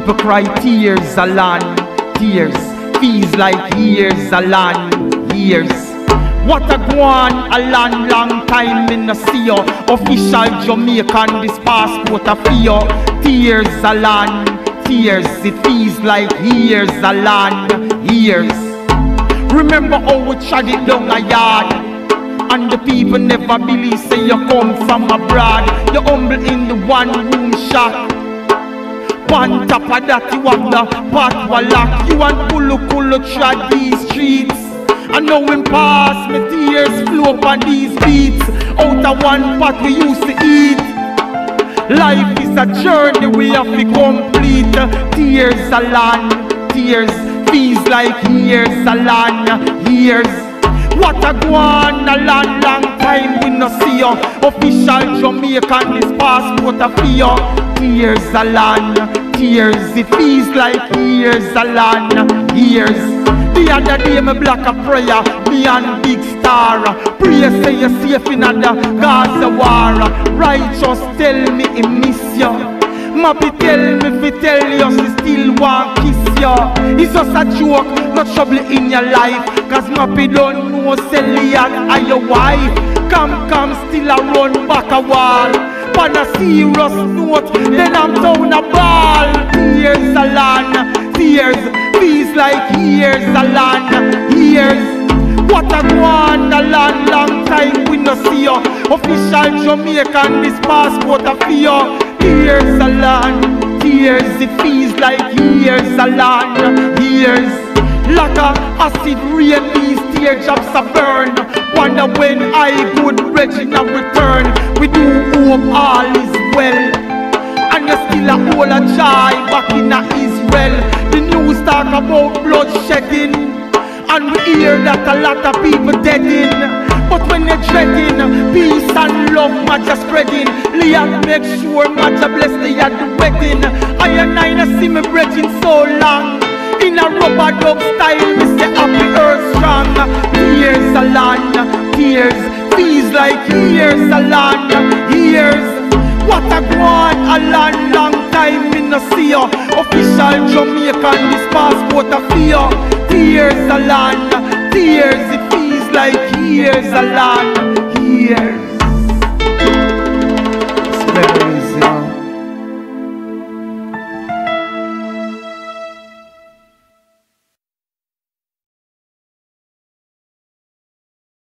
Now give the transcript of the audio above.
people cry tears a land. Tears feels like years a land. Years. What a gwan, a long time in the sea. Official Jamaican, this passport a fear. Tears a land. Tears, it feels like years a land. Years. Remember how we tried it down a yard, and the people never believe say you come from abroad. You're humble in the one room shack. On top of that you have the pot lock. You and Kulu trod these streets, and now when pass me tears flow upon these beats. Out of one pot we used to eat. Life is a journey we have to complete. Tears a land. Tears feels like years a land. Years. What a gwan, a long time we no see you. Official Jamaican, this passport a fear. Tears a land. Tears, it feels like years a land. Years. The other day me block a prayer, me and Big Star. Pray say you're safe in the Gaza war. Righteous tell me he miss you. Mappy tell me fi tell you she still want kiss you. It's just a joke, no trouble in your life. Cause Mappy don't know Celiac are your wife. Come still a run back a wall. On a serious note, then I'm down a ball. Tears a land. Tears feels like years a land. Years. What a gwan, a long time we no see you. Official Jamaican, this passport a fear. Tears a land. Tears, it feels like years a land. Years. Like a acid rain, these teardrops a burn. Wonder when I good Regina return. We do hope all is well, and you still a whole a joy back in a Israel. The news talk about bloodshedding, and we hear that a lot of people deading. But when you're dreading, peace and love matcha spreading. Leah make sure matcha bless the at the wedding. I and I see me bridging so long. In a rubber dub style, me say happy earth strong. Tears a land. Tears feels like years a land. Years. What a gwan, a long time in no see you. Official Jamaican, this passport a fear. Tears a land. Tears, it feels like years a land. Years. It's very